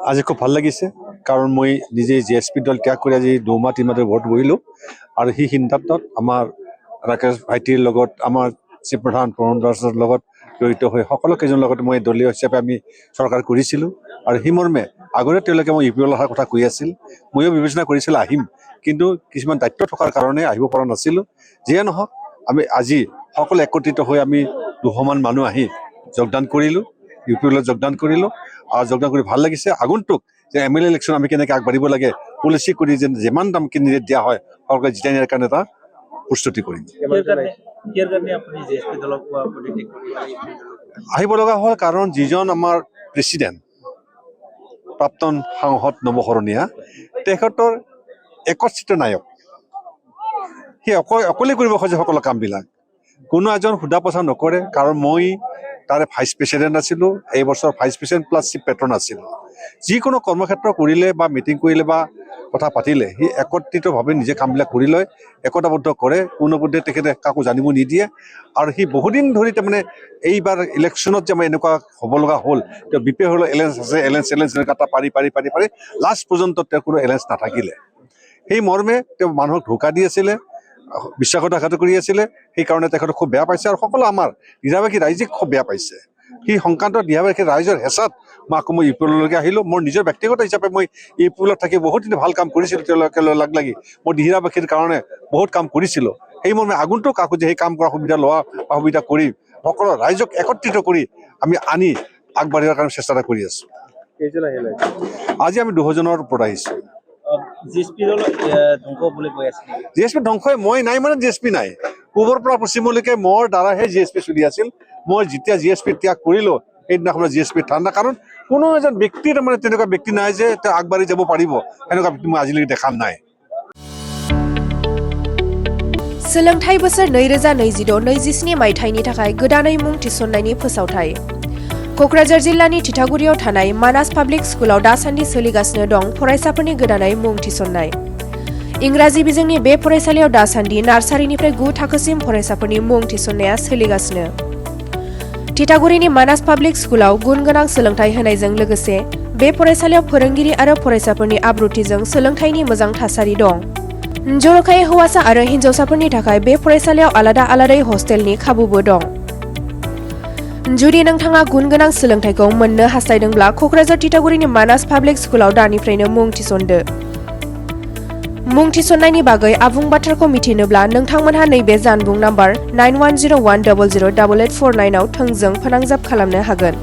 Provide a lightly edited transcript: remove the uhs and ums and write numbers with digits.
আজি খুব ভাল লাগিছে কাৰণ মই নিজে জিএছপি দল ত্যাগ কৰি আজি 2 মাহ 3 মাহ ধৰি ঘৰত বহিলোঁ আৰু সেই সিদ্ধান্তত আমাৰ ৰাকেশ ভাইটিৰ লগত আমাৰ চিফ প্ৰধান প্ৰমোদ দাসৰ লগত জড়িত হৈ সকলো কেইজনৰ লগত মই দলীয় হিচাপে আমি চৰকাৰ কৰিছিলোঁ আৰু সেই মৰ্মে আগতে তেওঁলোকে মই ইউপিএল অহাৰ কথা কৈ আছিল ময়ো বিবেচনা কৰিছিলোঁ আহিম কিন্তু কিছুমান দায়িত্ব থকাৰ কাৰণে আহিব পৰা নাছিলোঁ যিয়ে নহওক আমি আজি সকলো একত্ৰিত হৈ আমি 200 মান মানুহ আহি যোগদান কৰিলোঁ ইউপিএলত যোগদান কৰিলোঁ আৰু যোগদান কৰি ভাল লাগিছে আগন্তুক যে এমএলএ ইলেকশ্যন আমি কেনেকৈ আগবাঢ়িব লাগে পলিচি কৰি যেন যিমান দাম কেণ্ডিডেট দিয়া হয় সকলোকে জিতাই নিয়াৰ কাৰণে এটা প্ৰস্তুতি কৰিম আহিব লগা হ'ল কাৰণ যিজন আমাৰ প্ৰেচিডেণ্ট প্ৰাক্তন সাংসদ নৱশৰণীয়া তেখেতৰ একচ্ছিত নায়ক সি অকলে কৰিব খোজে সকলো কামবিলাক কোনো এজন সোধা পোছা নকৰে কাৰণ মই তাৰে ভাইচ প্ৰেচিডেণ্ট আছিলোঁ এই বছৰ vice president plus chief patron আছিলোঁ যিকোনো কৰ্মক্ষেত্ৰ কৰিলে বা মিটিং কৰিলে বা কথা পাতিলে সি একত্ৰিতভাৱে নিজে কামবিলাক কৰি লয় একতাবদ্ধ কৰে কোনোপধ্যে তেখেতে কাকো জানিব নিদিয়ে আৰু সি বহুদিন ধৰি তাৰমানে এইবাৰ ইলেকশ্যনত যে আমাৰ এনেকুৱা হ'ব লগা হ'ল তেওঁ বি পি এল এলায়েন্স আছে এলায়েন্স এনেকুৱা এটা পাৰি লাষ্ট পৰ্যন্ত তেওঁৰ কোনো এলায়েন্স নাথাকিলে সেই মৰ্মে তেওঁ মানুহক ধোকা দি আছিলে বিশ্বাসঘাত কৰি আছিলে সেইকাৰণে তেখেতক খুব বেয়া পাইছে আৰু সকলো আমাৰ নিজাবাসী ৰাইজে খুব বেয়া পাইছে সেই সংক্ৰান্ত নিজাবাসী ৰাইজৰ হেঁচাত মই আকৌ মই ইউপিএললৈকে আহিলোঁ মোৰ নিজৰ ব্যক্তিগত হিচাপে মই ইউপিএলত থাকি বহুতদিন ভাল কাম কৰিছিলোঁ তেওঁলোকে লাগ লাগি মই দিহিৰাবাসীৰ কাৰণে বহুত কাম কৰিছিলোঁ সেই মৰ্মে আগন্তুক আকৌ যে সেই কাম কৰা সুবিধা কৰি সকলো ৰাইজক একত্ৰিত কৰি আমি আনি আগবাঢ়িবৰ কাৰণে চেষ্টা কৰি আছোঁ আজি আমি 200 জনৰ ওপৰত আহিছোঁ জিএছপি ধ্বংসই মই নাই মানে জিএছপি নাই পূবৰ পৰা পশ্চিমলৈকে মোৰ দ্বাৰাহে জিএছপি চলি আছিল মই যেতিয়া জিএছপি ত্যাগ কৰিলোঁ সেইদিনাখন জিএছপি ঠাণ্ডা কাৰণ কোনো এজন ব্যক্তি তাৰমানে তেনেকুৱা ব্যক্তি নাই যে তেওঁ আগবাঢ়ি যাব পাৰিব এনেকুৱা ব্যক্তি মই আজিলৈকে দেখা নাই सोलोंथाइ बोसोर 2026-27 मायथाइनि थाखाय गोदानै मुं थिसननायनि फोसावथाय कक्राझार जिल्लानि थिथागुरियाव थानाय मानास पाब्लिक स्कुलाव दासान्दि सोलिगासिनो दं फरायसाफोरनि गोदानै मुं थिसननाय इंराजि बिजोंनि बे फरायसालियाव दासान्दि नार्सारिनिफ्राय 9 थाखोसिम फरायसाफोरनि मुं थिसननाया सोलिगासिनो थिथागुरिनि मानास पाब्लिक स्कुलाव गुनगोनां सोलोंथाइ होनायजों लोगोसे बे फरायसालियाव फोरोंगिरि आरो फरायसाफोरनि आब्रुथिजों सोलोंथाइनि मोजां थासारि दं जरखायै हौवासा आरो हिन्जावसाफोरनि थाखाय बे फरायसालियाव आलादा-आलादायै हस्टेलनि खाबुबो दं जुदि नोंथाङा गुनगोनां सोलोंथाइखौ मोननो हास्थायदोंब्ला कक्राझार थिथागुरिनि मानास पाब्लिक स्कुलाव दानिफ्रायनो मुं थिसनदो मुं थिसननायनि बागै आबुं बाथ्राखौ मिथिनोब्ला नोंथांमोनहा नैबे जानबुं नाम्बार 9101008849 आव थोंजों फोनांजाब खालामनो हागोन